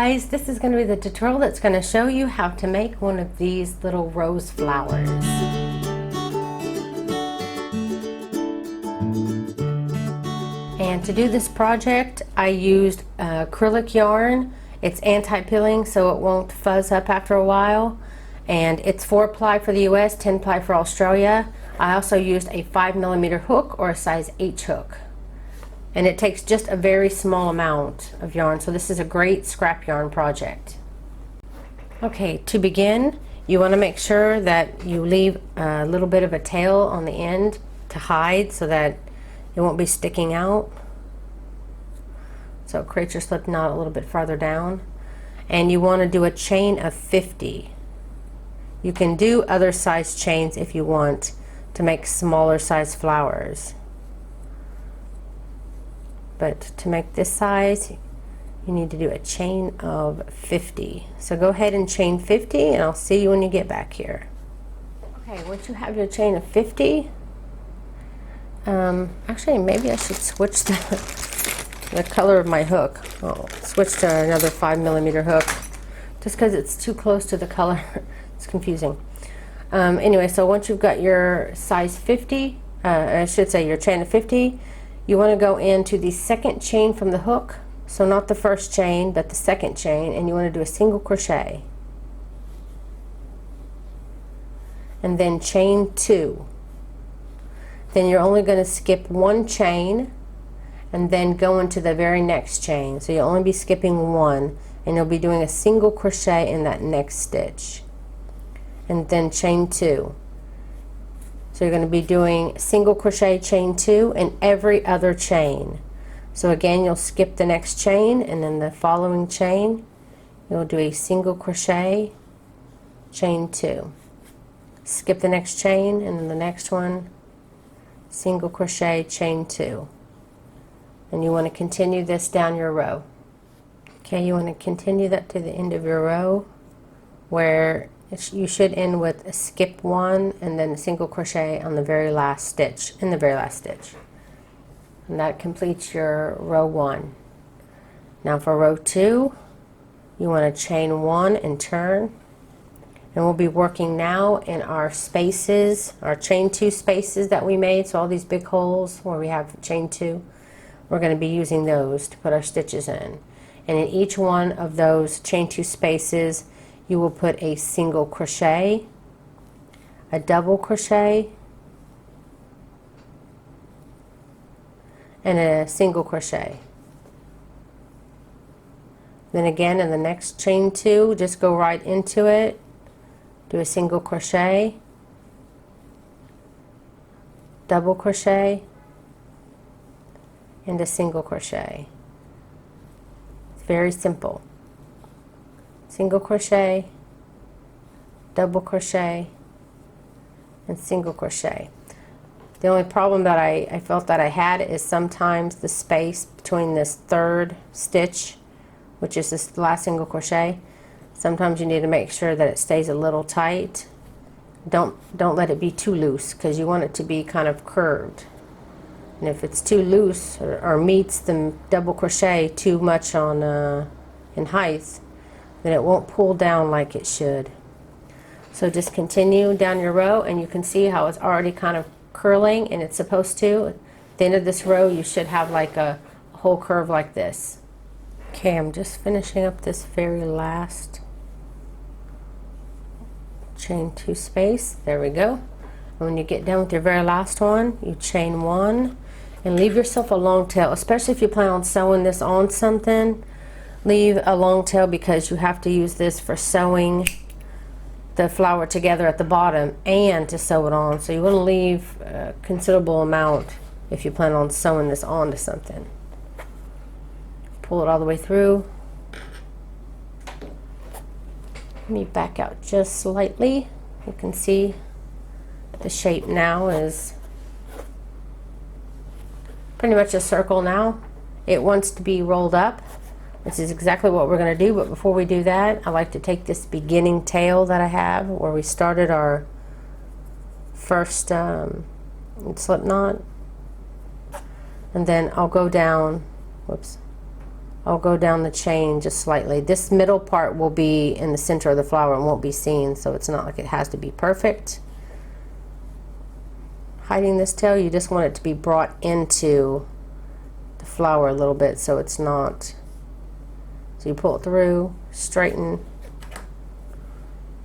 guys, this is going to be the tutorial that's going to show you how to make one of these little rose flowers. And to do this project I used acrylic yarn. It's anti-pilling so it won't fuzz up after a while, and it's 4-ply for the US, 10-ply for Australia. I also used a 5mm hook or a size H hook. And it takes just a very small amount of yarn, so this is a great scrap yarn project. Okay, to begin, you want to make sure that you leave a little bit of a tail on the end to hide so that it won't be sticking out. So create your slip knot a little bit farther down. And you want to do a chain of 50. You can do other size chains if you want to make smaller size flowers. But to make this size, you need to do a chain of 50. So go ahead and chain 50, and I'll see you when you get back here. Okay, once you have your chain of 50, actually maybe I should switch the color of my hook. I'll switch to another 5mm hook, just because it's too close to the color. It's confusing. Anyway, so once you've got your size 50, I should say your chain of 50, you want to go into the second chain from the hook, so not the first chain but the second chain, and you want to do a single crochet and then chain 2. Then you're only going to skip one chain and then go into the very next chain, so you'll only be skipping one, and you'll be doing a single crochet in that next stitch and then chain 2. So you're going to be doing single crochet, chain 2 in every other chain. So again, you'll skip the next chain, and then the following chain you'll do a single crochet, chain 2. Skip the next chain, and then the next one, single crochet, chain 2. And you want to continue this down your row. Okay, you want to continue that to the end of your row, where you should end with a skip 1 and then a single crochet on the very last stitch, in the very last stitch. And that completes your row 1. Now for row 2, you want to chain 1 and turn. And we'll be working now in our spaces, our chain 2 spaces that we made. So all these big holes where we have chain 2, we're going to be using those to put our stitches in. And in each one of those chain 2 spaces, you will put a single crochet, a double crochet, and a single crochet. Then again in the next chain 2, just go right into it, do a single crochet, double crochet, and a single crochet. It's very simple. Single crochet, double crochet, and single crochet. The only problem that I felt that I had is sometimes the space between this third stitch, which is this last single crochet, sometimes you need to make sure that it stays a little tight. Don't let it be too loose, because you want it to be kind of curved. And if it's too loose or meets the double crochet too much on in height, then it won't pull down like it should. So just continue down your row, and you can see how it's already kind of curling, and it's supposed to. At the end of this row you should have like a whole curve like this. Okay, I'm just finishing up this very last chain 2 space. There we go. And when you get done with your very last one, you chain 1 and leave yourself a long tail, especially if you plan on sewing this on something. Leave a long tail, because you have to use this for sewing the flower together at the bottom and to sew it on. So you want to leave a considerable amount if you plan on sewing this onto something. Pull it all the way through. Let me back out just slightly. You can see the shape now is pretty much a circle now. It wants to be rolled up. This is exactly what we're going to do, but before we do that, I like to take this beginning tail that I have where we started our first slip knot, and then I'll go down, whoops, I'll go down the chain just slightly. This middle part will be in the center of the flower and won't be seen, so it's not like it has to be perfect. Hiding this tail, you just want it to be brought into the flower a little bit so it's not. So you pull it through, straighten,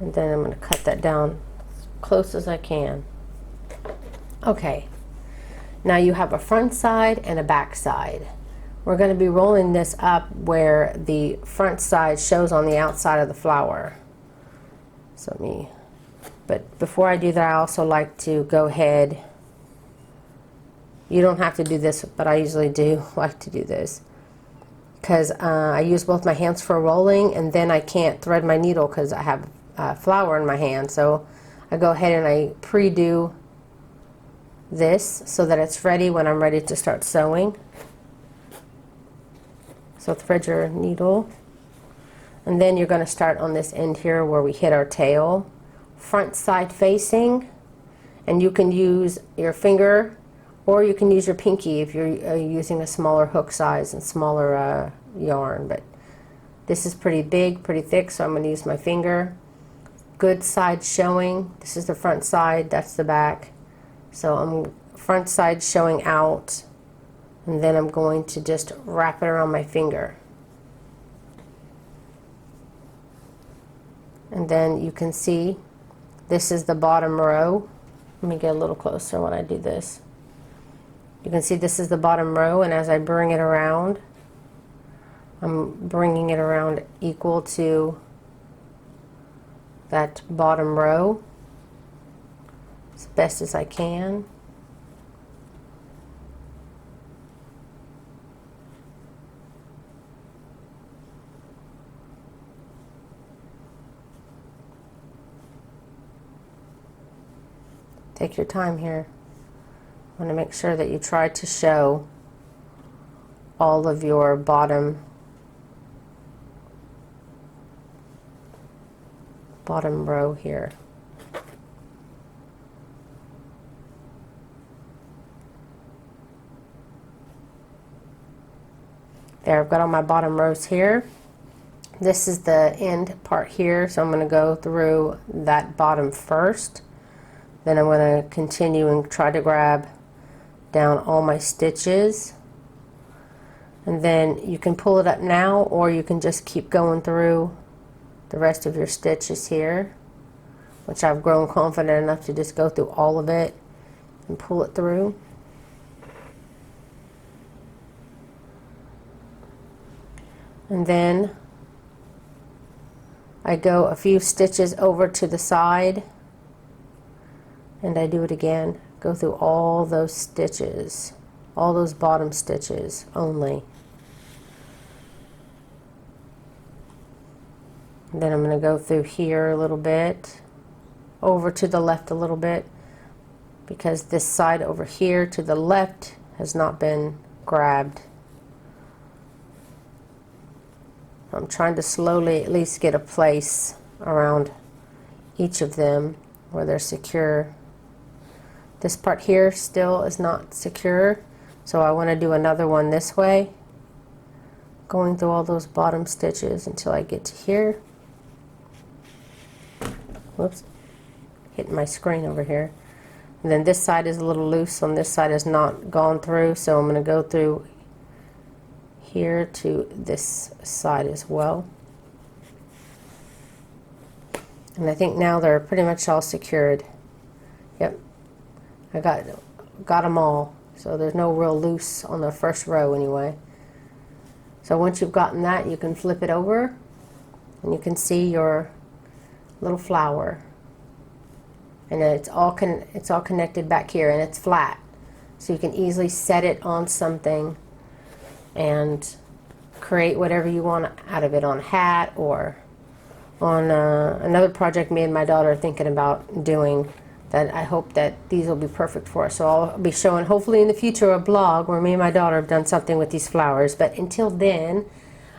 and then I'm going to cut that down as close as I can. Okay, now you have a front side and a back side. We're going to be rolling this up where the front side shows on the outside of the flower. So but before I do that, I also like to go ahead. You don't have to do this, but I usually do like to do this because I use both my hands for rolling, and then I can't thread my needle because I have flour in my hand. So I go ahead and I pre-do this so that it's ready when I'm ready to start sewing. So thread your needle, and then you're going to start on this end here where we hit our tail, front side facing, and you can use your finger or you can use your pinky if you're using a smaller hook size and smaller yarn. But this is pretty big, pretty thick, so I'm going to use my finger. Good side showing. This is the front side, that's the back. So I'm front side showing out, and then I'm going to just wrap it around my finger. And then you can see this is the bottom row. Let me get a little closer when I do this. You can see this is the bottom row, and as I bring it around, I'm bringing it around equal to that bottom row as best as I can. Take your time here. I want to make sure that you try to show all of your bottom row here. There, I've got all my bottom rows here. This is the end part here, so I'm going to go through that bottom first. Then I'm going to continue and try to grab down all my stitches, and then you can pull it up now, or you can just keep going through the rest of your stitches here, which I've grown confident enough to just go through all of it and pull it through. And then I go a few stitches over to the side, and I do it again. Go through all those stitches, all those bottom stitches only. And then I'm going to go through here a little bit, over to the left a little bit, because this side over here to the left has not been grabbed. I'm trying to slowly at least get a place around each of them where they're secure. This part here still is not secure, so I want to do another one this way, going through all those bottom stitches until I get to here. Whoops, hitting my screen over here. And then this side is a little loose on this side, has not gone through, so I'm going to go through here to this side as well. And I think now they're pretty much all secured. Yep, I got them all, so there's no real loose on the first row anyway. So once you've gotten that, you can flip it over and you can see your little flower, and it's all connected back here, and it's flat, so you can easily set it on something and create whatever you want out of it, on a hat or on another project me and my daughter are thinking about doing, that I hope that these will be perfect for us. So I'll be showing hopefully in the future a blog where me and my daughter have done something with these flowers. But until then,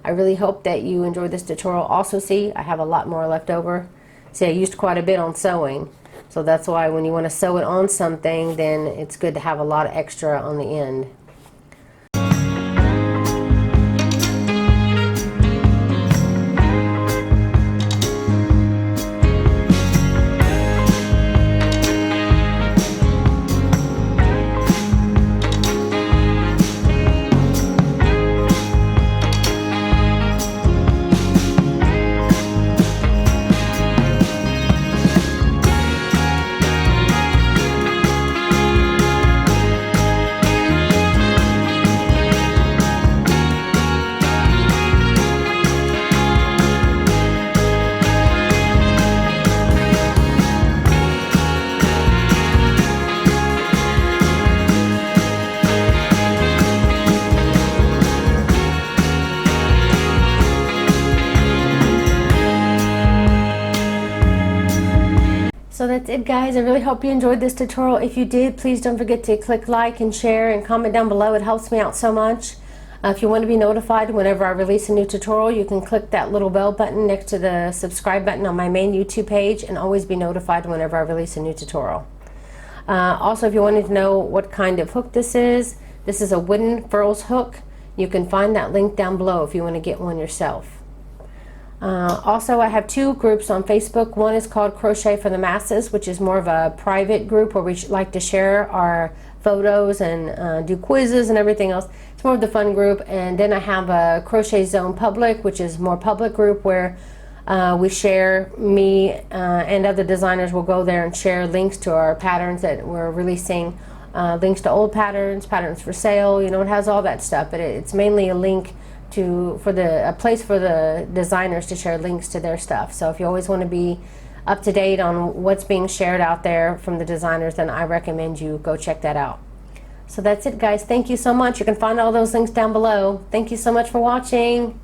I really hope that you enjoyed this tutorial. Also, see, I have a lot more left over. See, I used quite a bit on sewing, so that's why when you want to sew it on something, then it's good to have a lot of extra on the end. So that's it, guys. I really hope you enjoyed this tutorial. If you did, please don't forget to click like and share and comment down below. It helps me out so much. If you want to be notified whenever I release a new tutorial, you can click that little bell button next to the subscribe button on my main YouTube page and always be notified whenever I release a new tutorial. Also, if you wanted to know what kind of hook this is a wooden furls hook. You can find that link down below if you want to get one yourself. Also, I have two groups on Facebook. One is called Crochet for the Masses, which is more of a private group where we like to share our photos and do quizzes and everything else. It's more of the fun group. And then I have a Crochet Zone Public, which is more public group where we share, me and other designers will go there and share links to our patterns that we're releasing, links to old patterns, patterns for sale, you know, it has all that stuff, but it's mainly a link a place for the designers to share links to their stuff. So if you always want to be up to date on what's being shared out there from the designers, then I recommend you go check that out. So that's it, guys. Thank you so much. You can find all those links down below. Thank you so much for watching.